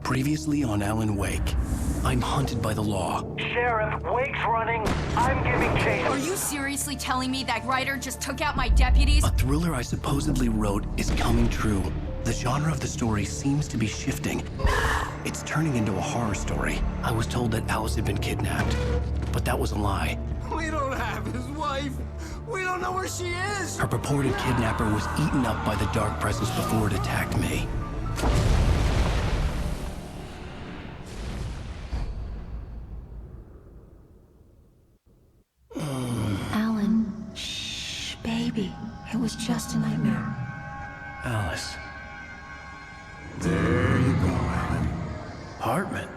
Previously on Alan Wake, I'm hunted by the law. Sheriff, Wake's running. I'm giving chase. Are you seriously telling me that writer just took out my deputies? A thriller I supposedly wrote is coming true. The genre of the story seems to be shifting. It's turning into a horror story. I was told that Alice had been kidnapped, but that was a lie. We don't have his wife. We don't know where she is. Her purported kidnapper was eaten up by the dark presence before it attacked me. Alan, shh, baby. It was just a nightmare. Alice. There you go, Alan. Hartman.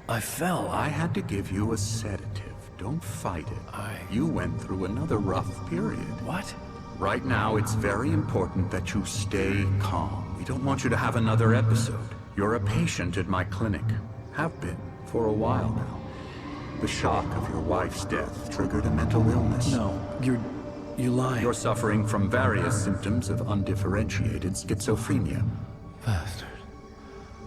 I fell. I had to give you a sedative. Don't fight it. You went through another rough period. What? Right now, it's very important that you stay calm. We don't want you to have another episode. You're a patient at my clinic. Have been for a while now. The shock of your wife's death triggered a mental illness. No, you're lying. You're suffering from various symptoms of undifferentiated schizophrenia. Bastard.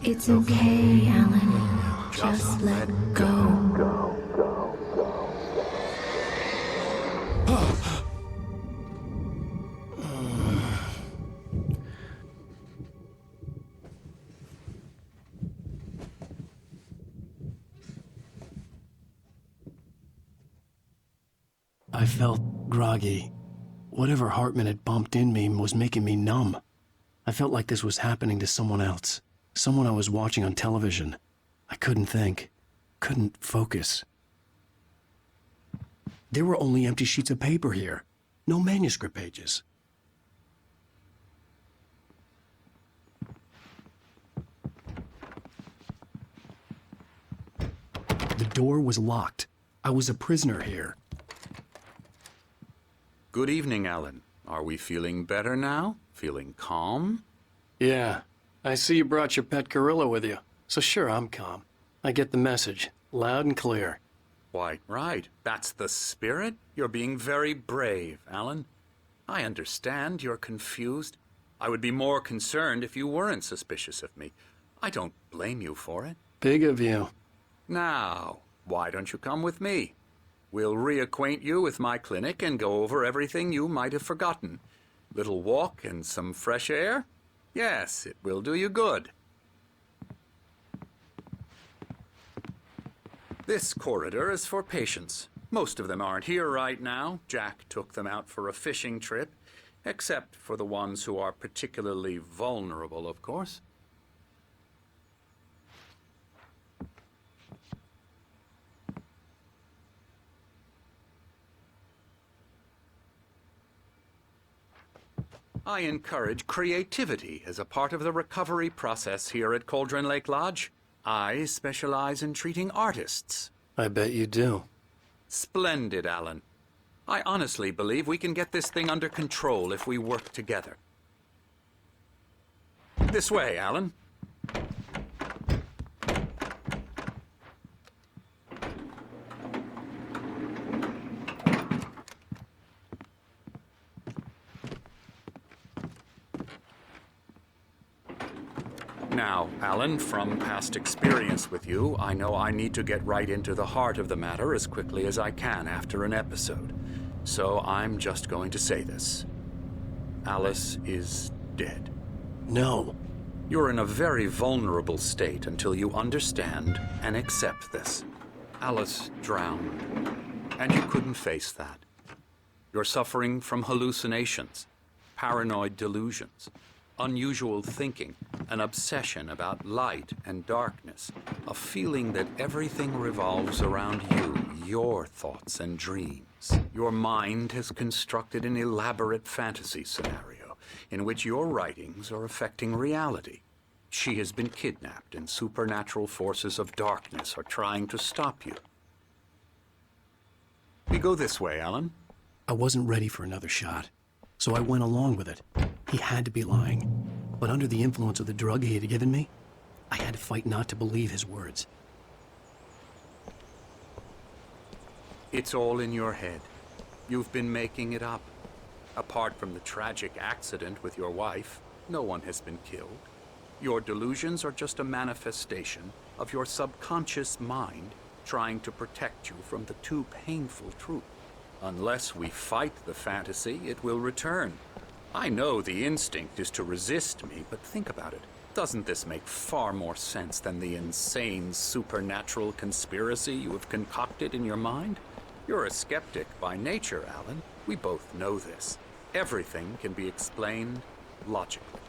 It's okay, Alan. Just let go. I felt groggy. Whatever Hartman had bumped in me was making me numb. I felt like this was happening to someone else. Someone I was watching on television. I couldn't think. Couldn't focus. There were only empty sheets of paper here. No manuscript pages. The door was locked. I was a prisoner here. Good evening, Alan. Are we feeling better now? Feeling calm? Yeah. I see you brought your pet gorilla with you. So sure, I'm calm. I get the message. Loud and clear. Why, right. That's the spirit. You're being very brave, Alan. I understand you're confused. I would be more concerned if you weren't suspicious of me. I don't blame you for it. Big of you. Now, why don't you come with me? We'll reacquaint you with my clinic and go over everything you might have forgotten. Little walk and some fresh air? Yes, it will do you good. This corridor is for patients. Most of them aren't here right now. Jack took them out for a fishing trip, except for the ones who are particularly vulnerable, of course. I encourage creativity as a part of the recovery process here at Cauldron Lake Lodge. I specialize in treating artists. I bet you do. Splendid, Alan. I honestly believe we can get this thing under control if we work together. This way, Alan. Now, Alan, from past experience with you, I know I need to get right into the heart of the matter as quickly as I can after an episode. So I'm just going to say this. Alice is dead. No. You're in a very vulnerable state until you understand and accept this. Alice drowned, and you couldn't face that. You're suffering from hallucinations, paranoid delusions, unusual thinking, an obsession about light and darkness, a feeling that everything revolves around you, your thoughts and dreams. Your mind has constructed an elaborate fantasy scenario in which your writings are affecting reality. She has been kidnapped and supernatural forces of darkness are trying to stop you. We go this way, Alan. I wasn't ready for another shot, so I went along with it. He had to be lying. But under the influence of the drug he had given me, I had to fight not to believe his words. It's all in your head. You've been making it up. Apart from the tragic accident with your wife, no one has been killed. Your delusions are just a manifestation of your subconscious mind trying to protect you from the too painful truth. Unless we fight the fantasy, it will return. I know the instinct is to resist me, but think about it. Doesn't this make far more sense than the insane supernatural conspiracy you have concocted in your mind? You're a skeptic by nature, Alan. We both know this. Everything can be explained logically.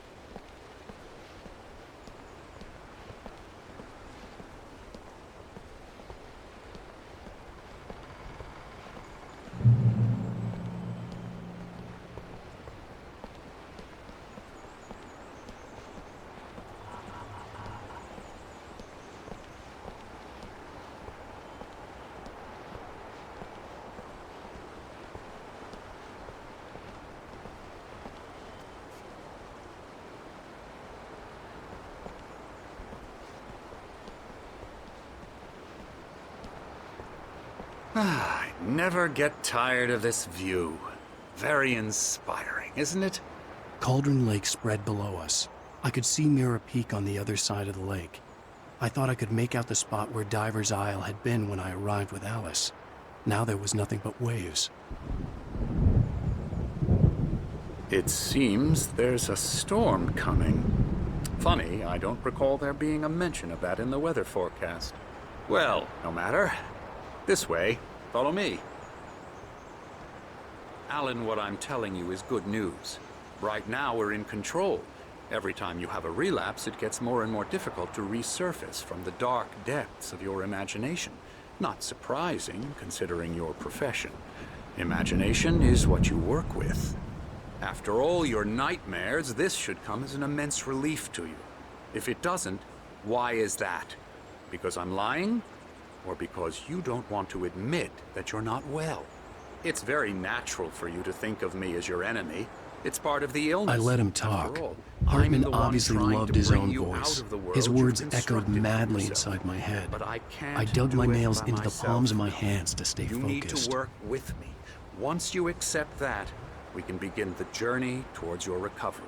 I never get tired of this view. Very inspiring, isn't it? Cauldron Lake spread below us. I could see Mirror Peak on the other side of the lake. I thought I could make out the spot where Diver's Isle had been when I arrived with Alice. Now there was nothing but waves. It seems there's a storm coming. Funny, I don't recall there being a mention of that in the weather forecast. Well, no matter. This way. Follow me. Alan, what I'm telling you is good news. Right now, we're in control. Every time you have a relapse, it gets more and more difficult to resurface from the dark depths of your imagination. Not surprising, considering your profession. Imagination is what you work with. After all your nightmares, this should come as an immense relief to you. If it doesn't, why is that? Because I'm lying? Or because you don't want to admit that you're not well? It's very natural for you to think of me as your enemy. It's part of the illness. I let him talk. After all, Hartman I'm the one obviously trying loved to his bring own you voice. out of the world His you've words echoed constructed for madly yourself. inside my head. But I can't I dug my do it nails by into the myself. palms of my hands to stay You need focused. to work with me. Once you accept that, we can begin the journey towards your recovery.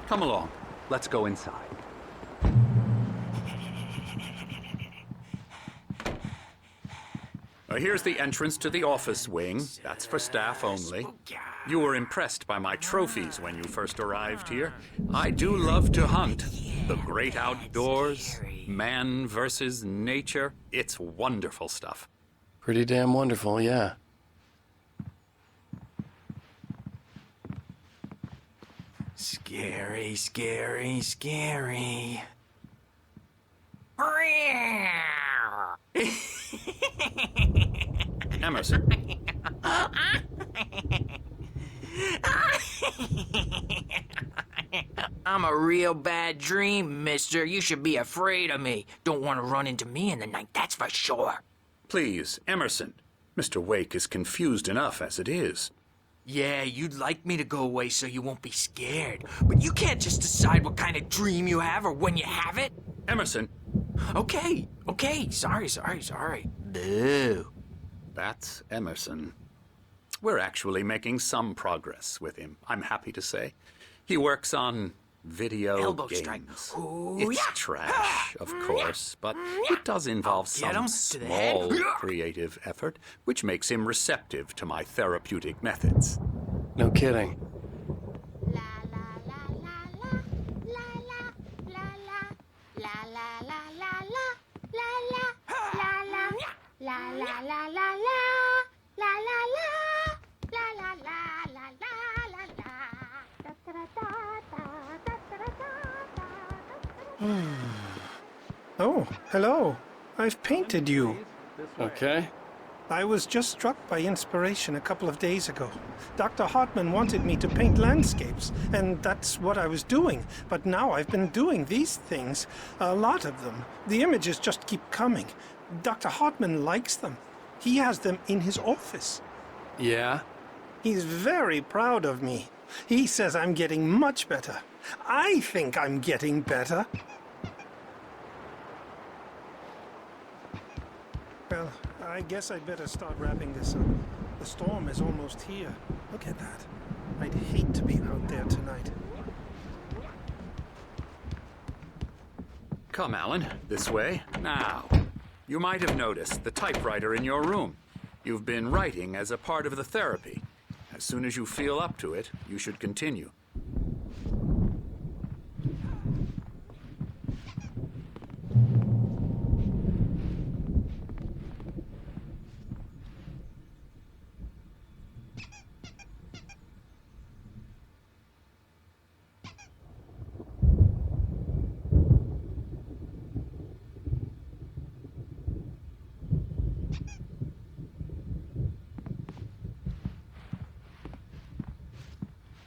Come along. Let's go inside. Here's the entrance to the office wing. That's for staff only. You were impressed by my trophies when you first arrived here. I do love to hunt. The great outdoors, man versus nature. It's wonderful stuff. Pretty damn wonderful, yeah. Scary, scary, scary. Emerson. I'm a real bad dream, mister. You should be afraid of me. Don't want to run into me in the night, that's for sure. Please, Emerson. Mr. Wake is confused enough as it is. Yeah, you'd like me to go away so you won't be scared. But you can't just decide what kind of dream you have or when you have it. Emerson. Okay, sorry. Boo. That's Emerson. We're actually making some progress with him, I'm happy to say. He works on video Elbow games. strike. Ooh, It's yeah. trash, of course, but it does involve Get him some to the head. small creative effort, which makes him receptive to my therapeutic methods. No kidding. Oh, hello. I've painted you. Okay. I was just struck by inspiration a couple of days ago. Dr. Hartman wanted me to paint landscapes, and that's what I was doing. But now I've been doing these things, a lot of them. The images just keep coming. Dr. Hartman likes them. He has them in his office. Yeah? He's very proud of me. He says I'm getting much better. I think I'm getting better. Well, I guess I'd better start wrapping this up. The storm is almost here. Look at that. I'd hate to be out there tonight. Come, Alan, this way. Now, you might have noticed the typewriter in your room. You've been writing as a part of the therapy. As soon as you feel up to it, you should continue.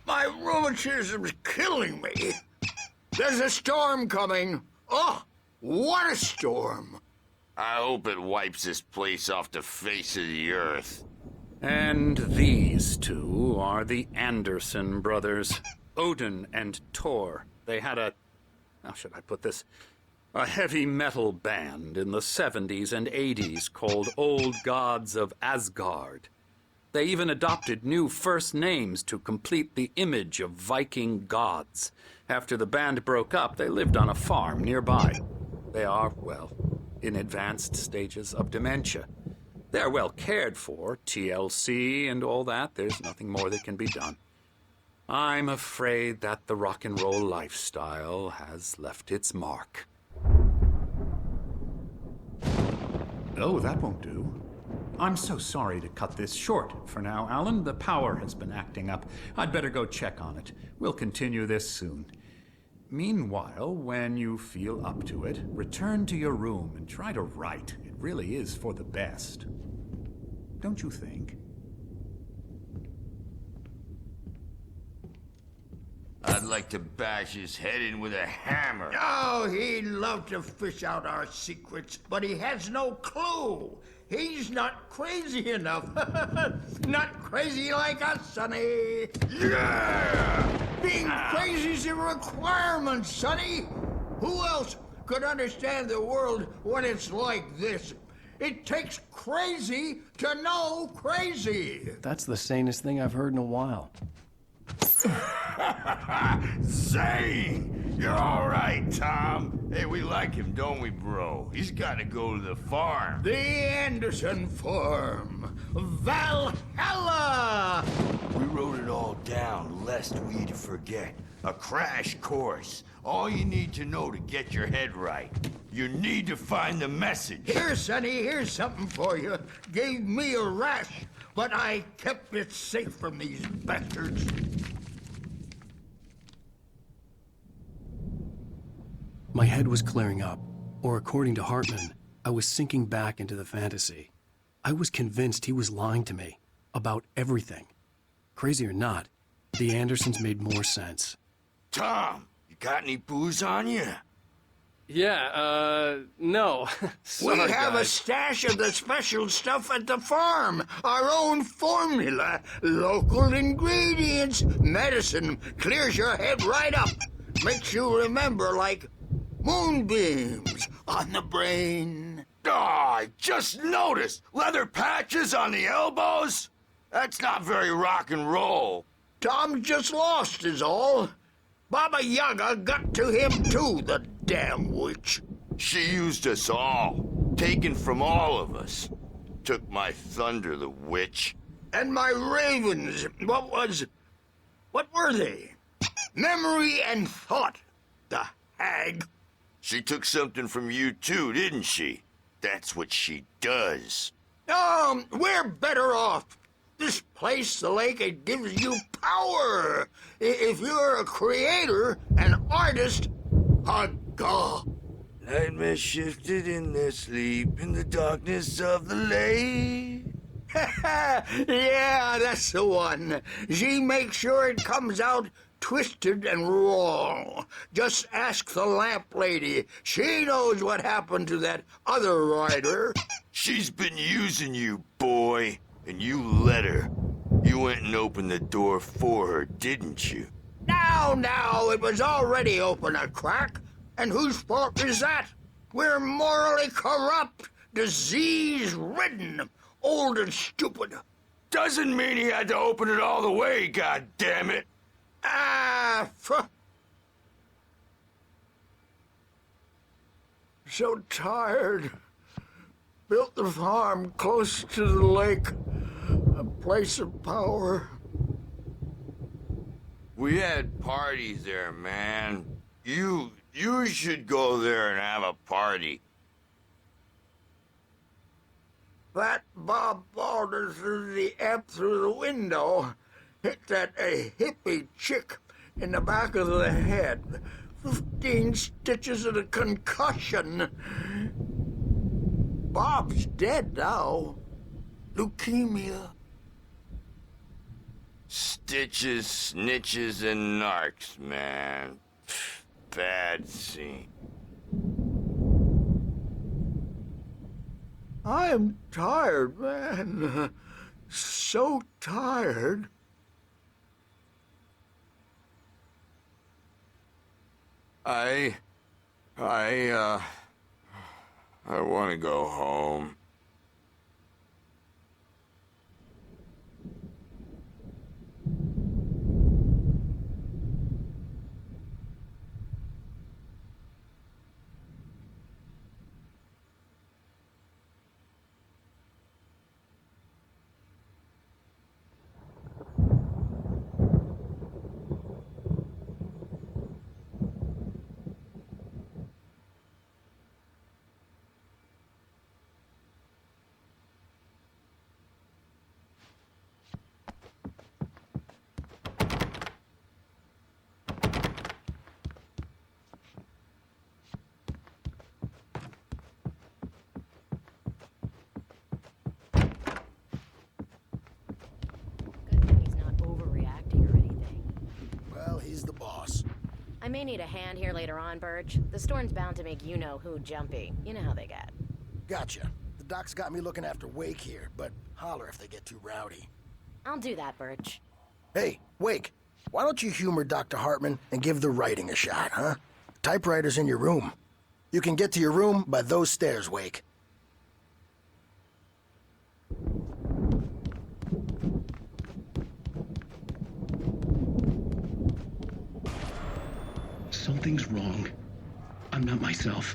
My rheumatism's killing me. There's a storm coming. Oh, what a storm. I hope it wipes this place off the face of the earth. And these two are the Anderson brothers, Odin and Thor. They had how should I put this? A heavy metal band in the 70s and 80s called Old Gods of Asgard. They even adopted new first names to complete the image of Viking gods. After the band broke up, they lived on a farm nearby. They are, well, in advanced stages of dementia. They're well cared for, TLC and all that. There's nothing more that can be done. I'm afraid that the rock and roll lifestyle has left its mark. Oh, that won't do. I'm so sorry to cut this short for now, Alan. The power has been acting up. I'd better go check on it. We'll continue this soon. Meanwhile, when you feel up to it, return to your room and try to write. It really is for the best. Don't you think? I'd like to bash his head in with a hammer. Oh, he'd love to fish out our secrets, but he has no clue. He's not crazy enough. Not crazy like us, Sonny. Yeah! Being crazy's a requirement, Sonny. Who else could understand the world when it's like this? It takes crazy to know crazy. That's the sanest thing I've heard in a while. Zane! You're all right, Tom. Hey, we like him, don't we, bro? He's got to go to the farm. The Anderson farm. Valhalla! We wrote it all down, lest we forget. A crash course. All you need to know to get your head right. You need to find the message. Here, Sonny, here's something for you. Gave me a rash, but I kept it safe from these bastards. My head was clearing up, or according to Hartman, I was sinking back into the fantasy. I was convinced he was lying to me about everything. Crazy or not, the Andersons made more sense. Tom, you got any booze on you? Yeah, no. We have a stash of the special stuff at the farm. Our own formula. Local ingredients. Medicine clears your head right up. Makes you remember like moonbeams on the brain. Oh, I just noticed. Leather patches on the elbows? That's not very rock and roll. Tom just lost is all. Baba Yaga got to him too, the damn witch. She used us all. Taken from all of us. Took my thunder, the witch. And my ravens. What were they? Memory and thought. The hag. She took something from you too, didn't she? That's what she does. We're better off. This place, the lake, it gives you power. If you're a creator, an artist, a Go. Nightmare shifted in their sleep in the darkness of the lake. Yeah, that's the one. She makes sure it comes out twisted and wrong. Just ask the lamp lady. She knows what happened to that other rider. She's been using you, boy, and you let her. You went and opened the door for her, didn't you? Now, it was already open a crack. And whose fault is that? We're morally corrupt, disease-ridden, old and stupid. Doesn't mean he had to open it all the way, goddammit. So tired. Built the farm close to the lake, a place of power. We had parties there, man. You should go there and have a party. That Bob Balder threw the amp through the window, hit that hippie chick in the back of the head. 15 stitches and a concussion. Bob's dead now. Leukemia. Stitches, snitches, and narcs, man. Bad scene. I am tired, man. So tired. I want to go home. I may need a hand here later on, Birch. The storm's bound to make you-know-who jumpy. You know how they get. Gotcha. The doc's got me looking after Wake here, but holler if they get too rowdy. I'll do that, Birch. Hey, Wake, why don't you humor Dr. Hartman and give the writing a shot, huh? Typewriter's in your room. You can get to your room by those stairs, Wake. Something's wrong. I'm not myself.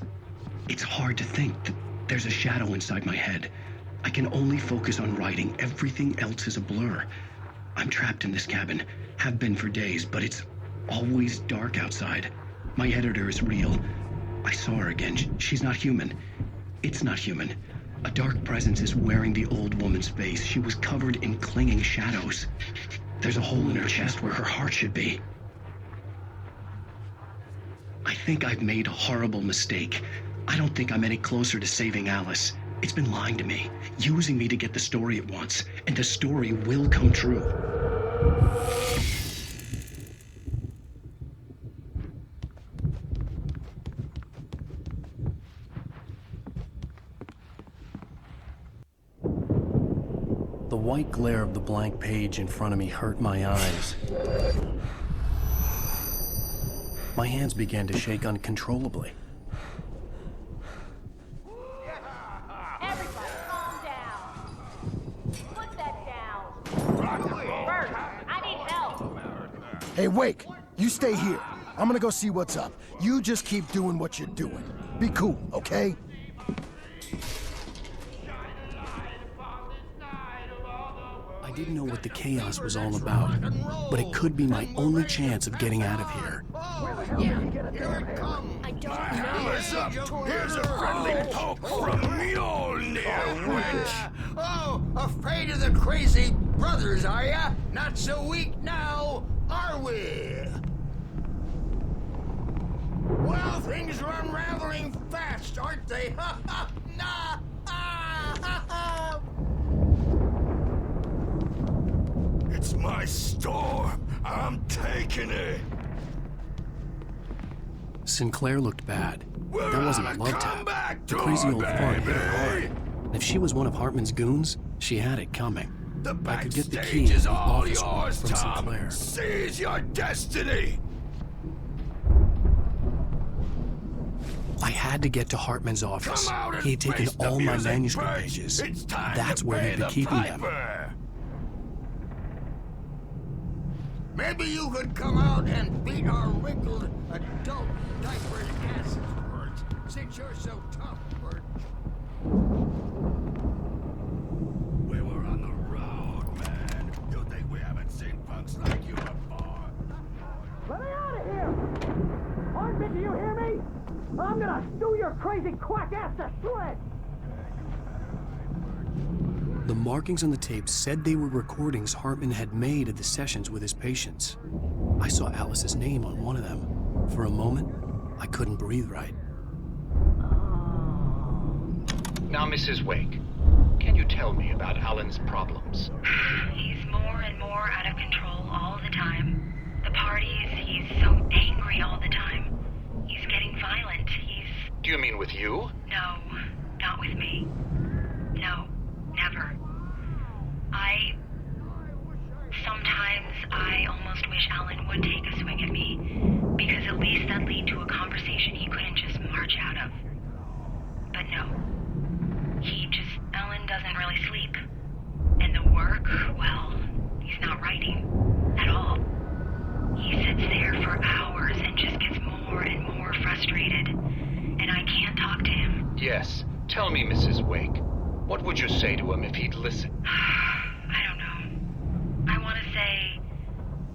It's hard to think that there's a shadow inside my head. I can only focus on writing. Everything else is a blur. I'm trapped in this cabin. Have been for days, but it's always dark outside. My editor is real. I saw her again. She's not human. It's not human. A dark presence is wearing the old woman's face. She was covered in clinging shadows. There's a hole in her chest where her heart should be. I think I've made a horrible mistake. I don't think I'm any closer to saving Alice. It's been lying to me, using me to get the story it wants, and the story will come true. The white glare of the blank page in front of me hurt my eyes. My hands began to shake uncontrollably. Everybody, calm down. Put that down. Bert, I need help. Hey, Wake, you stay here. I'm gonna go see what's up. You just keep doing what you're doing. Be cool, okay? I didn't know what the chaos was all about, but it could be my only chance of getting out of here. I don't know. What's up? Here's a friendly poke from Mjolnir, wench. Oh, afraid of the crazy brothers, are ya? Not so weak now, are we? Well, things are unraveling fast, aren't they? Ha ha! Nah! Ah! Ha ha! It's my storm. I'm taking it. Sinclair looked bad. We're That wasn't on a a love tap. comeback The tour, crazy old fart hit her baby. hard. And if she was one of Hartman's goons, she had it coming. The I could get the backstage key is to the all office room yours, from Tom. Sinclair. Seize your destiny. I had to get to Hartman's office. Come out and He had taken face the all my music, manuscript Birch. pages. It's time That's to where pay he'd been the keeping them. piper. Maybe you could come out and beat our wrinkled adult diapered asses, Bert, since you're so tough, Bert. We were on the road, man. You think we haven't seen punks like you before? Let me out of here! Hartman, do you hear me? I'm gonna stew your crazy quack ass to shreds! The markings on the tape said they were recordings Hartman had made of the sessions with his patients. I saw Alice's name on one of them. For a moment, I couldn't breathe right. Now, Mrs. Wake, can you tell me about Alan's problems? He's more and more out of control all the time. The parties, he's so angry all the time. He's getting violent. Do you mean with you? No, not with me. No, never. Sometimes I almost wish Alan would take a swing at me, because at least that'd lead to a conversation he couldn't just march out of. But no. Alan doesn't really sleep. And the work, well, he's not writing at all. He sits there for hours and just gets more and more frustrated. And I can't talk to him. Yes. Tell me, Mrs. Wake, what would you say to him if he'd listen? I don't know. I want to say,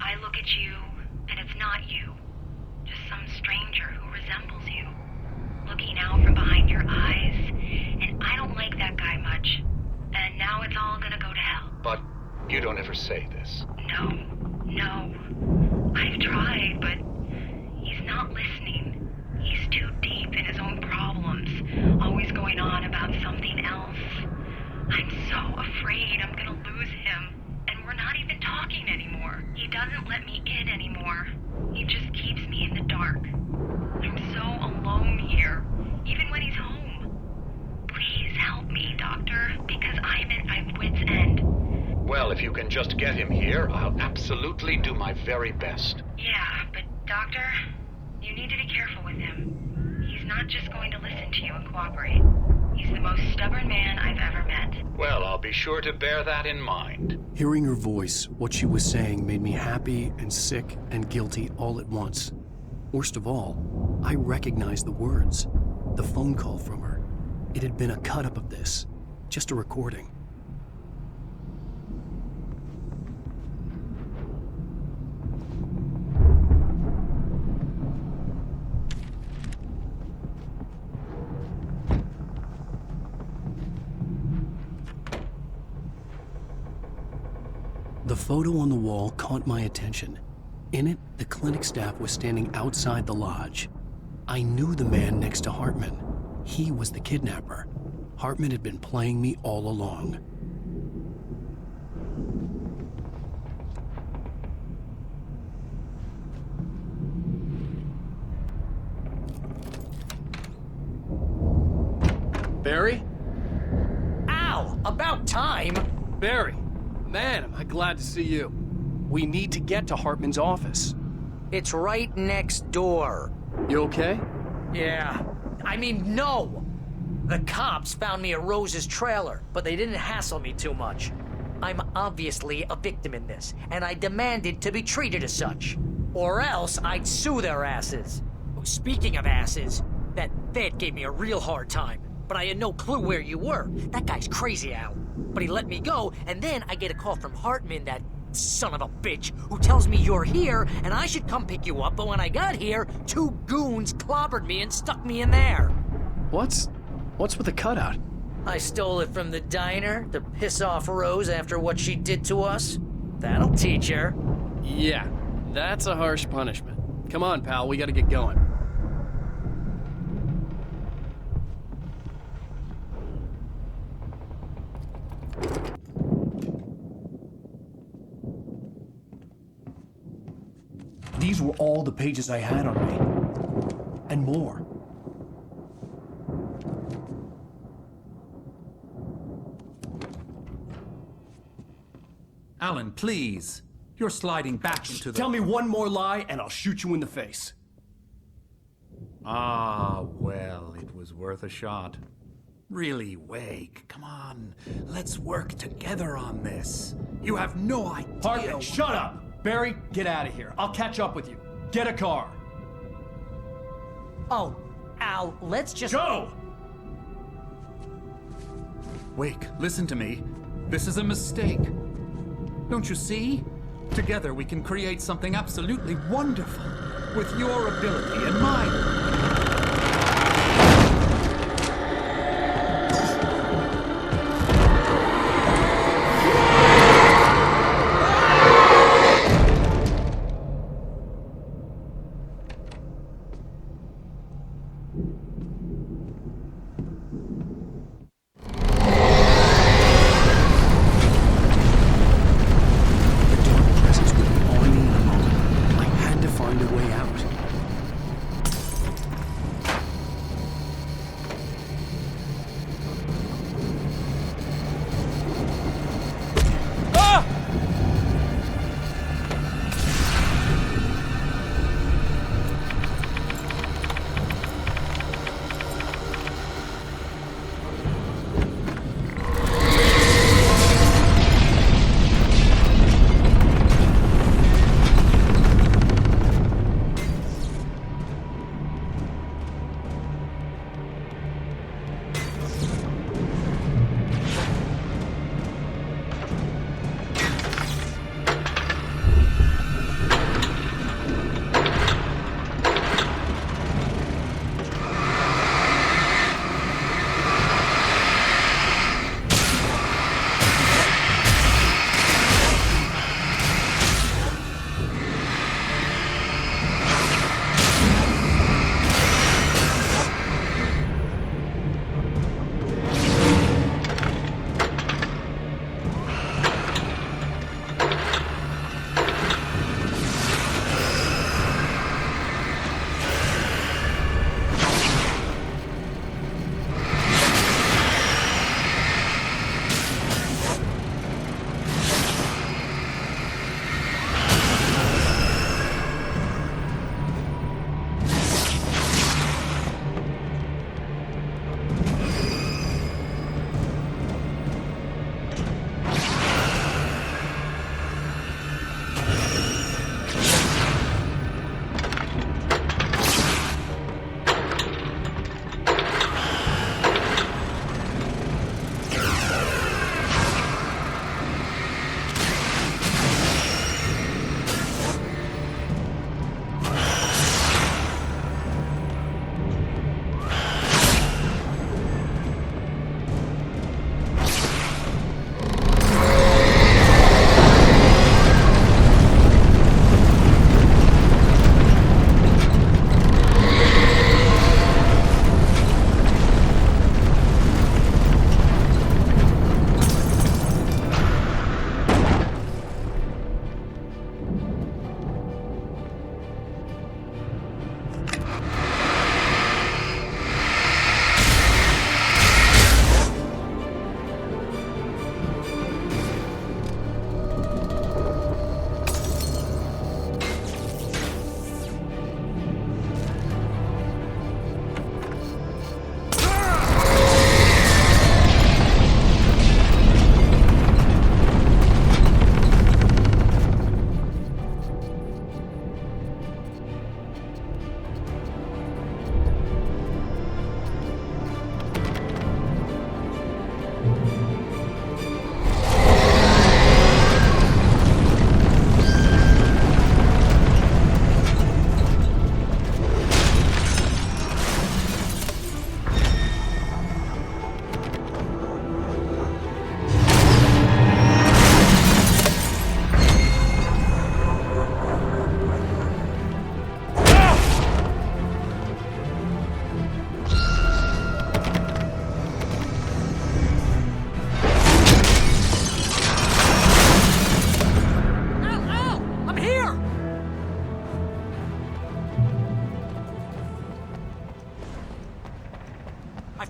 I look at you, and it's not you. Just some stranger who resembles you. Looking out from behind your eyes, and I don't like that guy much. And now it's all gonna go to hell. But you don't ever say this. No. I've tried, but he's not listening. He's too deep in his own problems, always going on about something else. I'm so afraid I'm gonna lose him, and we're not even talking anymore. He doesn't let me in anymore. He just keeps me in the dark. I'm so alone here, even when he's home. Please help me, Doctor, because I'm at my wit's end. Well, if you can just get him here, I'll absolutely do my very best. Yeah, but Doctor, you need to be careful with him. He's not just going to listen to you and cooperate. He's the most stubborn man I've ever met. Well, I'll be sure to bear that in mind. Hearing her voice, what she was saying made me happy and sick and guilty all at once. Worst of all, I recognized the words. The phone call from her. It had been a cut-up of this. Just a recording. The photo on the wall caught my attention. In it, the clinic staff was standing outside the lodge. I knew the man next to Hartman. He was the kidnapper. Hartman had been playing me all along. Barry? Ow! About time! Barry! Man, am I glad to see you. We need to get to Hartman's office. It's right next door. You okay? Yeah. I mean, no! The cops found me at Rose's trailer, but they didn't hassle me too much. I'm obviously a victim in this, and I demanded to be treated as such. Or else I'd sue their asses. Speaking of asses, that vet gave me a real hard time, but I had no clue where you were. That guy's crazy, Al. But he let me go, and then I get a call from Hartman, that son of a bitch, who tells me you're here and I should come pick you up, but when I got here, 2 goons clobbered me and stuck me in there. What's with the cutout? I stole it from the diner to piss off Rose after what she did to us. That'll teach her. Yeah, that's a harsh punishment. Come on, pal, we gotta get going. These were all the pages I had on me. And more. Alan, please. You're sliding back into the... Tell me one more lie and I'll shoot you in the face. Ah, well, it was worth a shot. Really, Wake, come on. Let's work together on this. You have no idea... Hartman, shut up! Barry, get out of here. I'll catch up with you. Get a car. Oh, Al, let's just... Go! Wake, listen to me. This is a mistake. Don't you see? Together we can create something absolutely wonderful. With your ability and mine.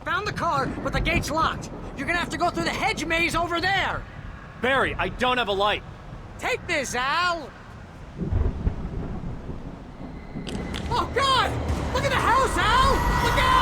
Found the car, but the gate's locked. You're gonna have to go through the hedge maze over there. Barry, I don't have a light. Take this, Al! Oh, God! Look at the house, Al! Look out!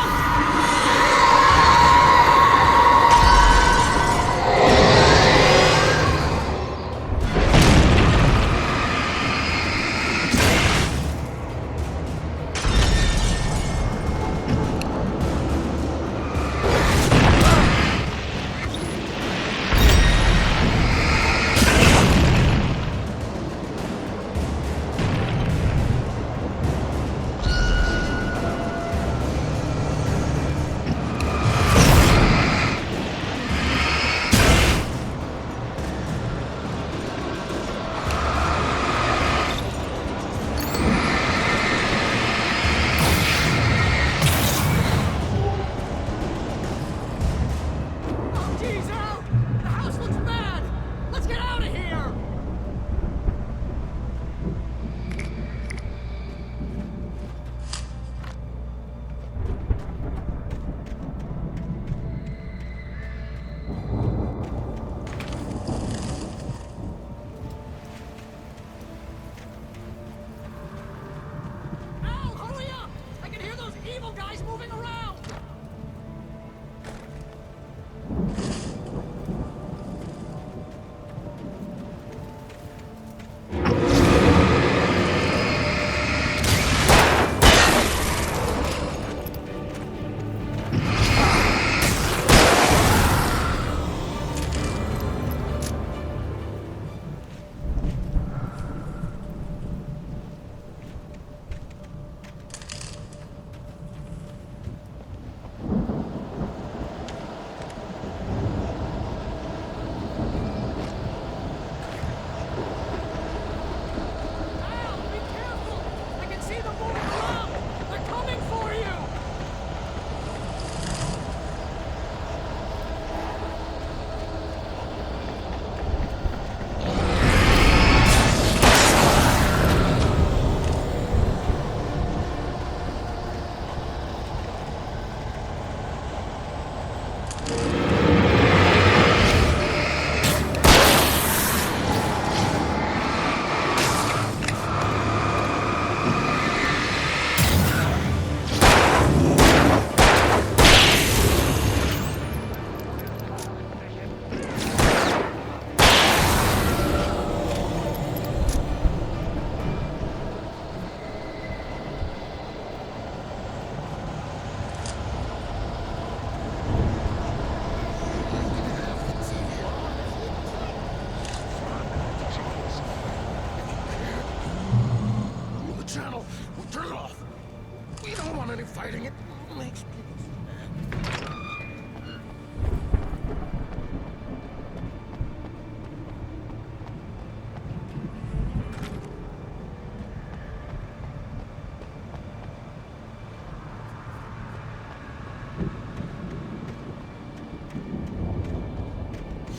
fighting it makes people mad.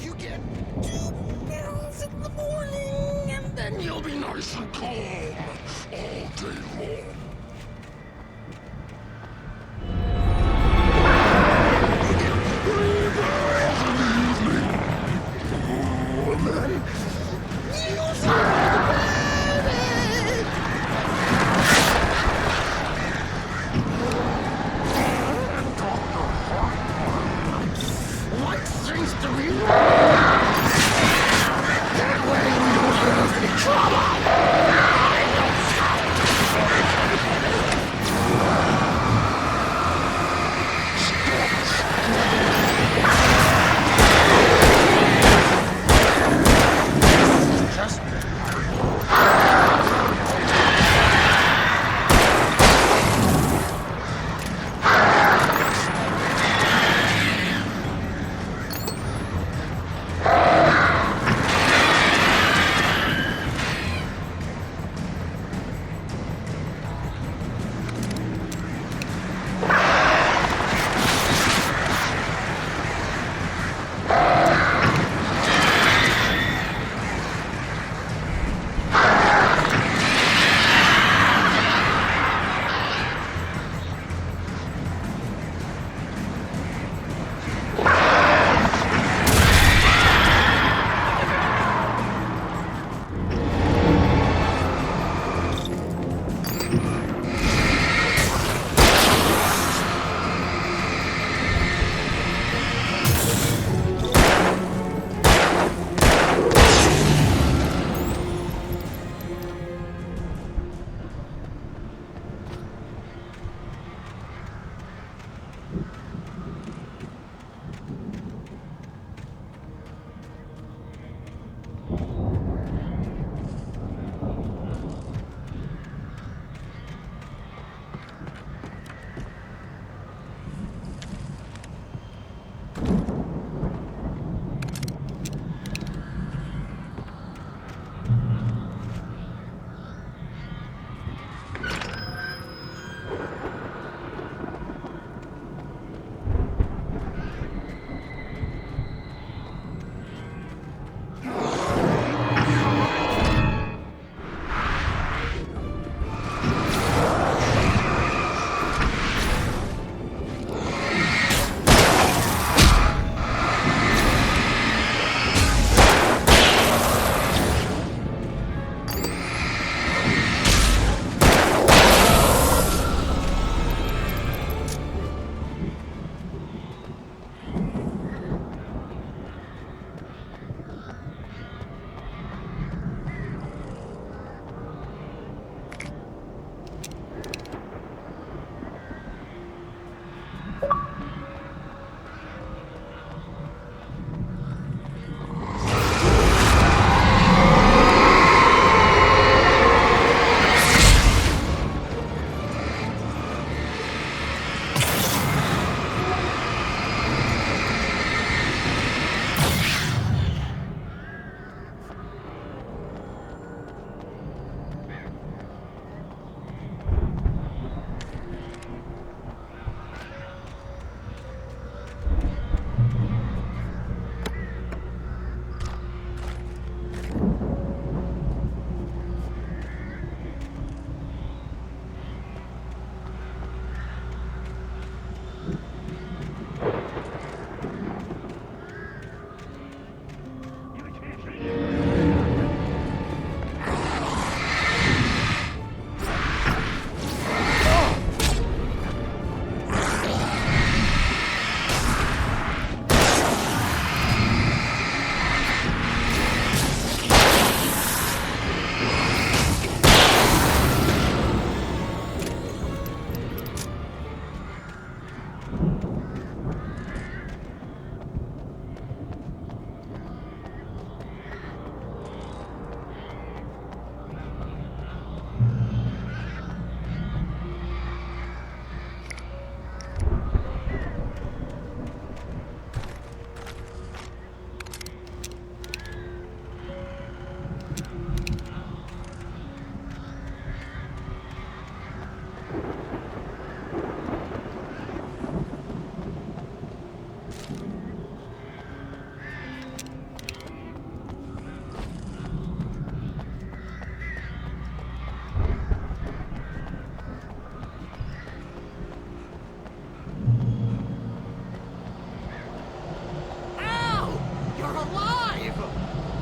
You get 2 pills in the morning, and then you'll be nice and calm all day long.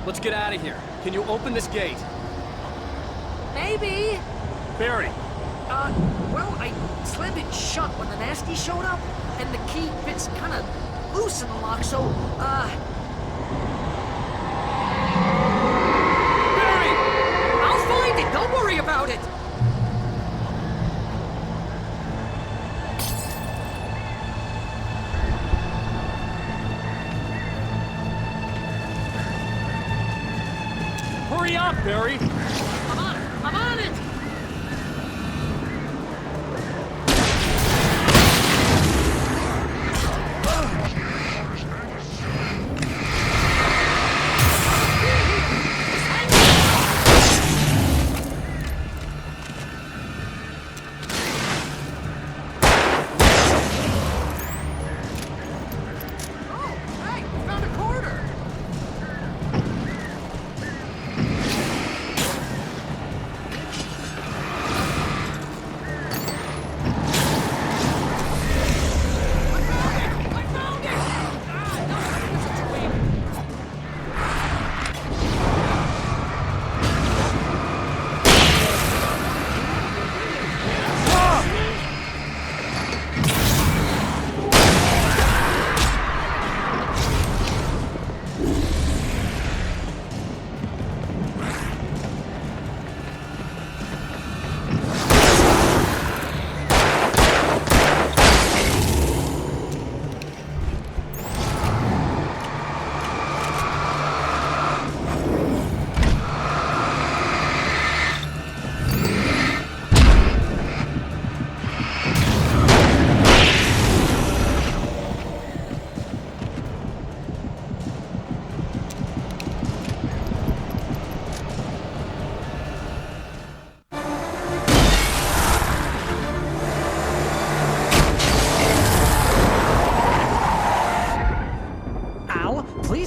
Let's get out of here. Can you open this gate? Maybe. Barry. Well, I slammed it shut when the nasty showed up, and the key fits kind of loose in the lock, so, Barry! I'll find it. Don't worry about it. Hurry up, Barry! I'm on it!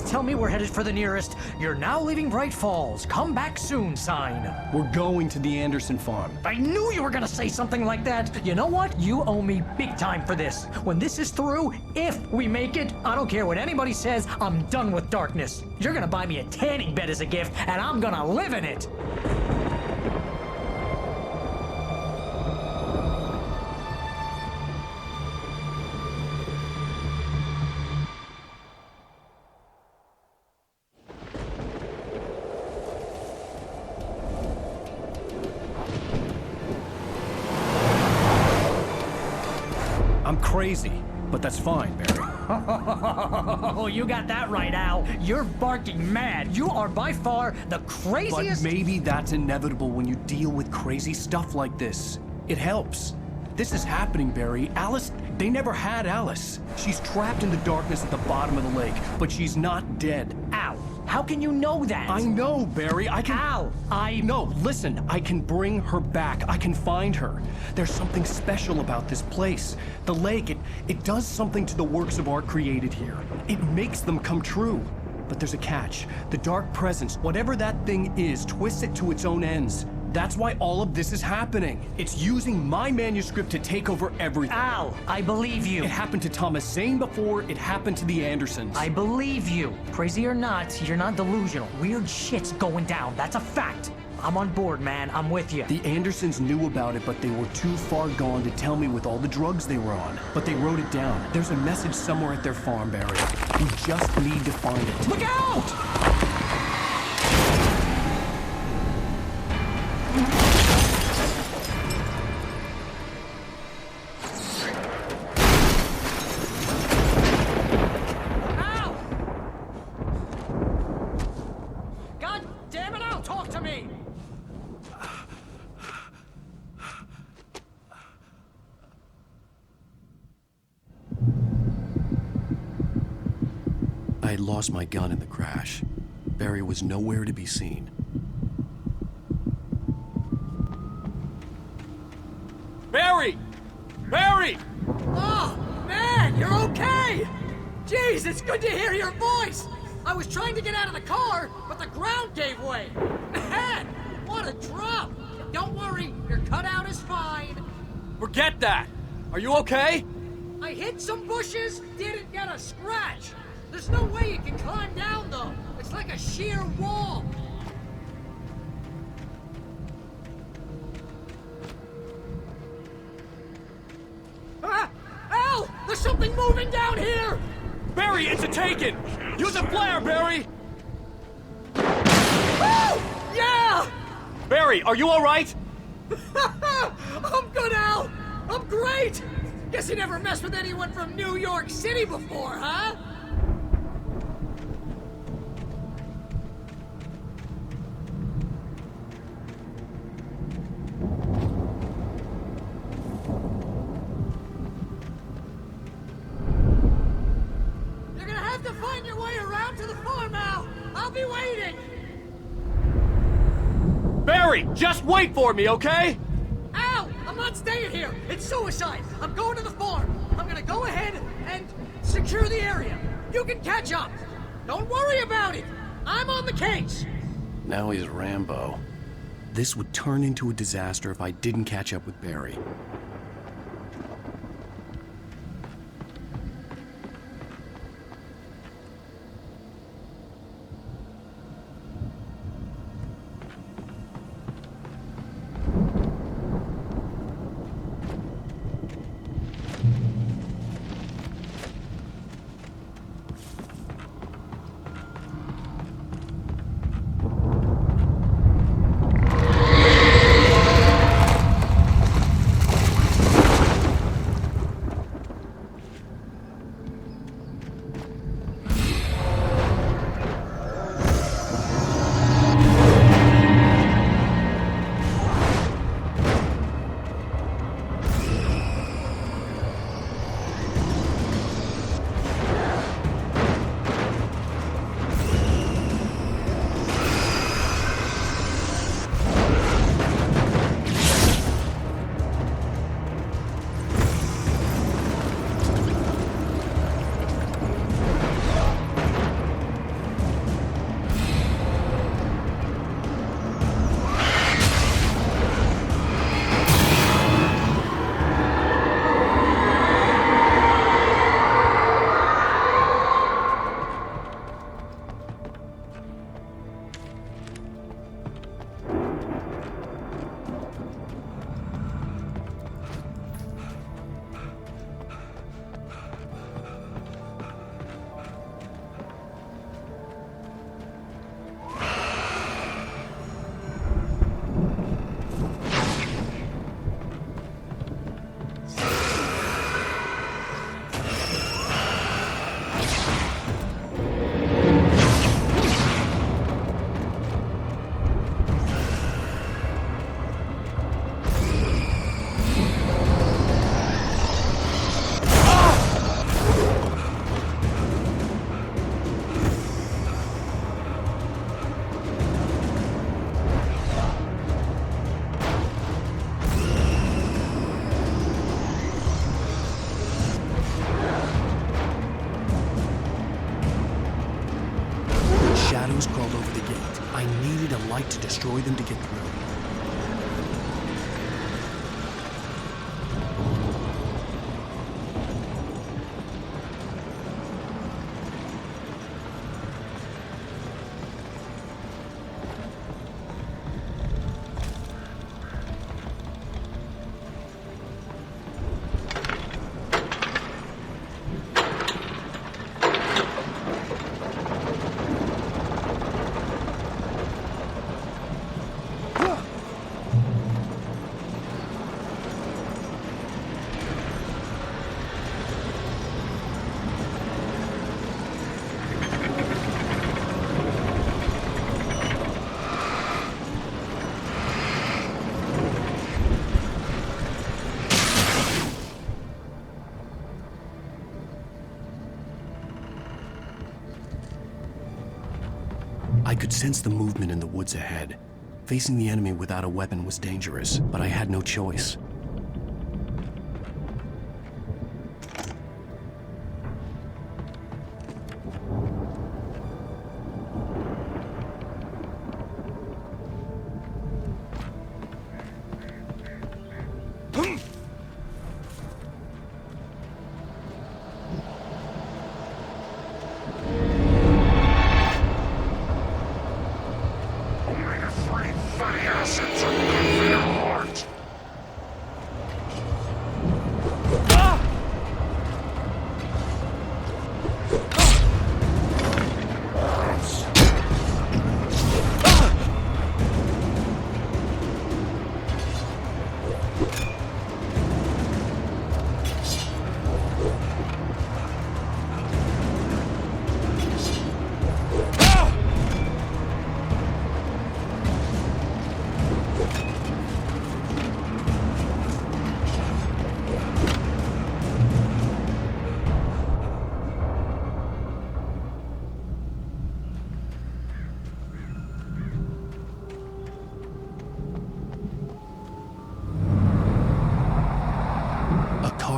Tell me we're headed for the nearest "You're now leaving Bright Falls. Come back soon" sign. We're going to the Anderson farm. I knew you were gonna say something like that. You know what? You owe me big time for this. When this is through, if we make it, I don't care what anybody says, I'm done with darkness. You're gonna buy me a tanning bed as a gift, and I'm gonna live in it. I'm crazy, but that's fine, Barry. Oh, you got that right, Al. You're barking mad. You are by far the craziest... But maybe that's inevitable when you deal with crazy stuff like this. It helps. This is happening, Barry. Alice, they never had Alice. She's trapped in the darkness at the bottom of the lake, but she's not dead. Al, how can you know that? I know, Barry. I can... Al, No, listen. I can bring her back. I can find her. There's something special about this place. The lake, it does something to the works of art created here. It makes them come true. But there's a catch. The dark presence, whatever that thing is, twists it to its own ends. That's why all of this is happening. It's using my manuscript to take over everything. Al, I believe you. It happened to Thomas Zane before, it happened to the Andersons. I believe you. Crazy or not, you're not delusional. Weird shit's going down. That's a fact. I'm on board, man. I'm with you. The Andersons knew about it, but they were too far gone to tell me with all the drugs they were on. But they wrote it down. There's a message somewhere at their farm, Barry. We just need to find it. Look out! I had lost my gun in the crash. Barry was nowhere to be seen. Barry! Barry! Barry! Oh, man, you're okay! Jeez, it's good to hear your voice! I was trying to get out of the car, but the ground gave way. Man, what a drop! Don't worry, your cutout is fine. Forget that! Are you okay? I hit some bushes, didn't get a scratch. There's no way you can climb down, though. It's like a sheer wall. Ah! Al! There's something moving down here! Barry, it's a taken! Use a flare, Barry! Oh! Yeah! Barry, are you alright? I'm good, Al! I'm great! Guess you never messed with anyone from New York City before, huh? You're gonna have to find your way around to the farm, Al! I'll be waiting! Barry, just wait for me, okay? Al! I'm not staying here! It's suicide! I'm going to the farm! I'm gonna go ahead and secure the area! You can catch up! Don't worry about it! I'm on the case! Now he's Rambo. This would turn into a disaster if I didn't catch up with Barry. Shadows crawled over the gate. I needed a light to destroy them to get through. I could sense the movement in the woods ahead. Facing the enemy without a weapon was dangerous, but I had no choice.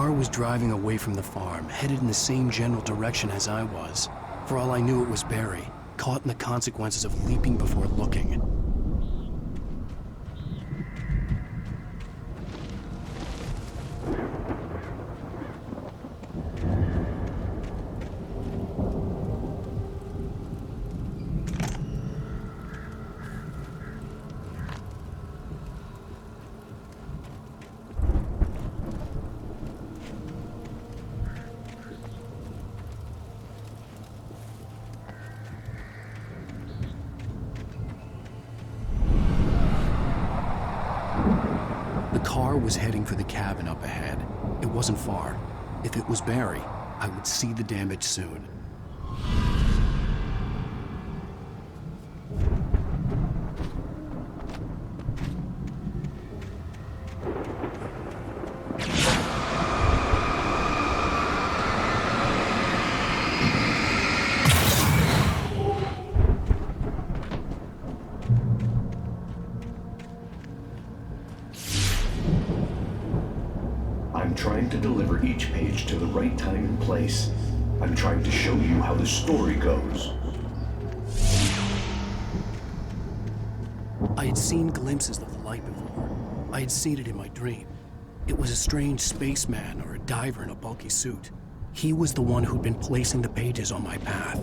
car was driving away from the farm, headed in the same general direction as I was. For all I knew, it was Barry, caught in the consequences of leaping before looking. The car was heading for the cabin up ahead. It wasn't far. If it was Barry, I would see the damage soon. I'm trying to deliver each page to the right time and place. I'm trying to show you how the story goes. I had seen glimpses of the light before. I had seen it in my dream. It was a strange spaceman or a diver in a bulky suit. He was the one who'd been placing the pages on my path.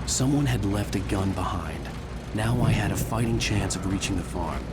Someone had left a gun behind. Now I had a fighting chance of reaching the farm.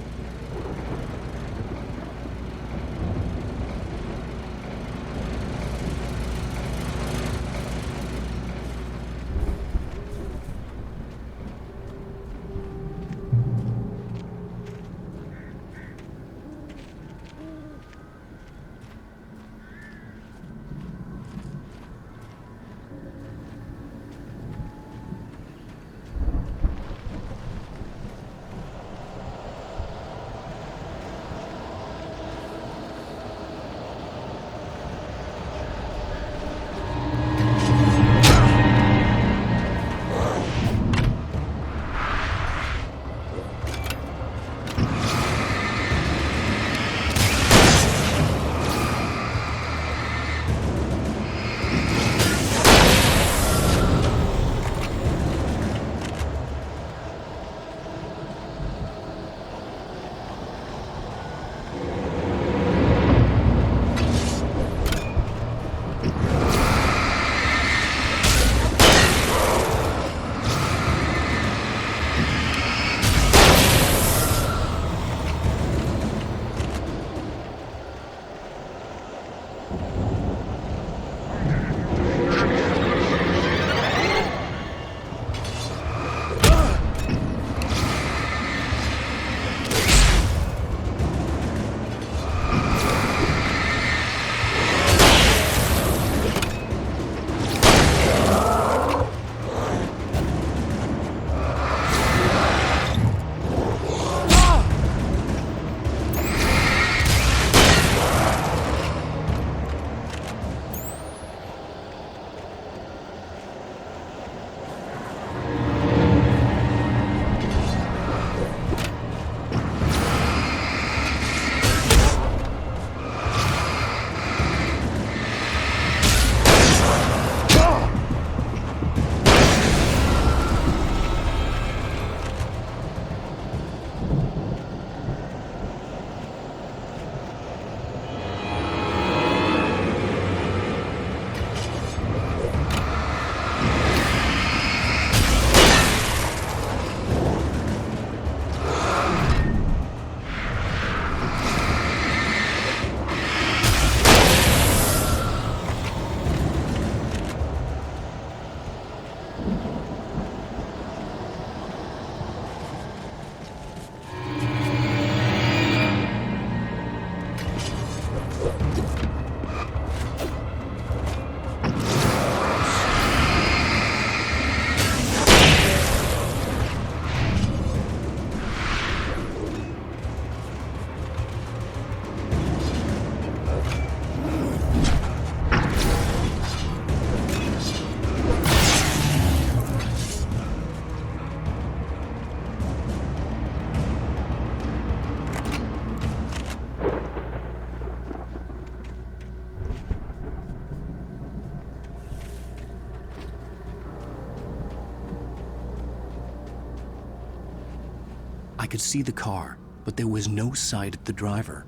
I could see the car, but there was no sight of the driver.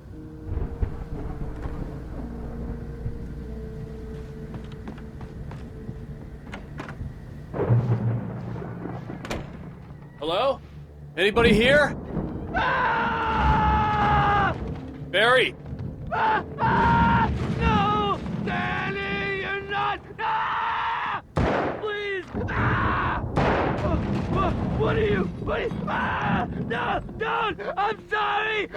Hello? Anybody here? Barry! No! Danny, you're not! Please! What are you? No! Don't! I'm sorry!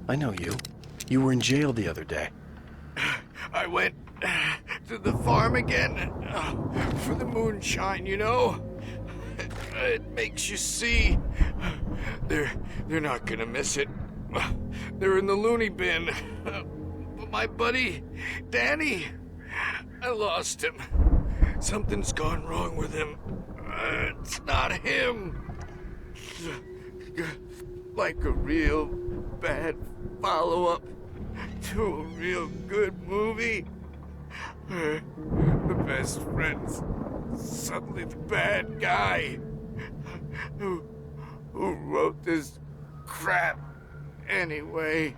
I know you. You were in jail the other day. I went to the farm again for the moonshine, you know? It makes you see. They're not gonna miss it. They're in the loony bin. But my buddy, Danny, I lost him. Something's gone wrong with him. It's not him. Like a real bad follow-up to a real good movie. The best friend's suddenly the bad guy who wrote this crap anyway.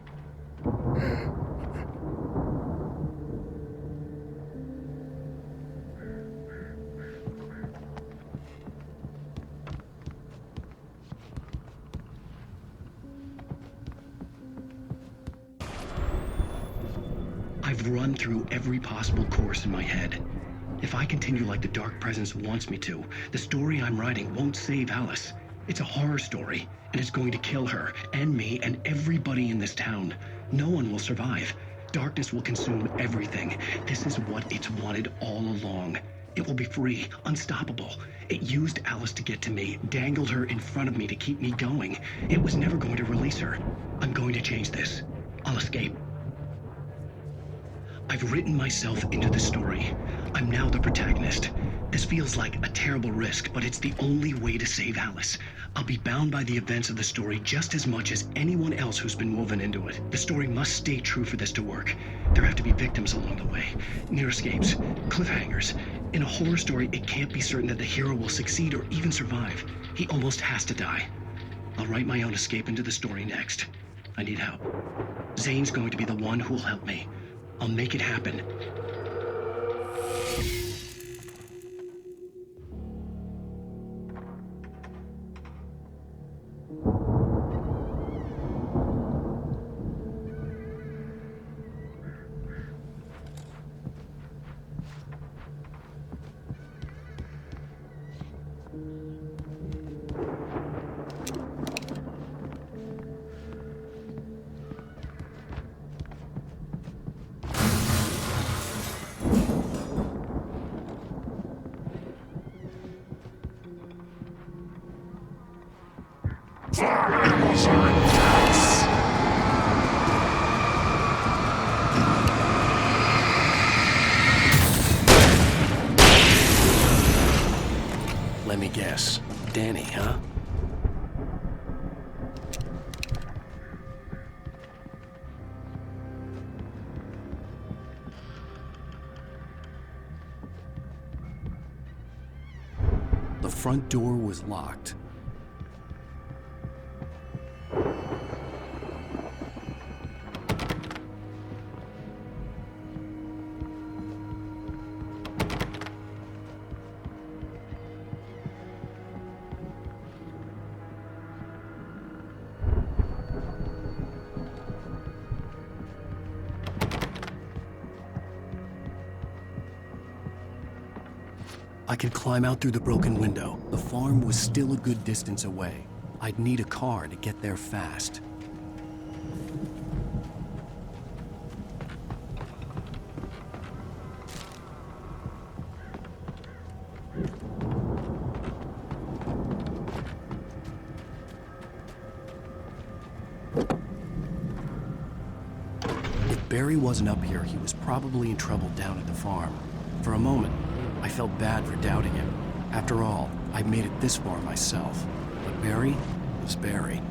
I've run through every possible course in my head. If I continue like the Dark Presence wants me to, the story I'm writing won't save Alice. It's a horror story, and it's going to kill her, and me, and everybody in this town. No one will survive. Darkness will consume everything. This is what it's wanted all along. It will be free, unstoppable. It used Alice to get to me, dangled her in front of me to keep me going. It was never going to release her. I'm going to change this. I'll escape. I've written myself into the story. I'm now the protagonist. This feels like a terrible risk, but it's the only way to save Alice. I'll be bound by the events of the story just as much as anyone else who's been woven into it. The story must stay true for this to work. There have to be victims along the way, near escapes, cliffhangers. In a horror story, it can't be certain that the hero will succeed or even survive. He almost has to die. I'll write my own escape into the story next. I need help. Zane's going to be the one who will help me. I'll make it happen. Let me guess. Danny, huh? The front door was locked. I could climb out through the broken window. The farm was still a good distance away. I'd need a car to get there fast. Barry wasn't up here, he was probably in trouble down at the farm. For a moment, I felt bad for doubting him. After all, I'd made it this far myself. But Barry was Barry.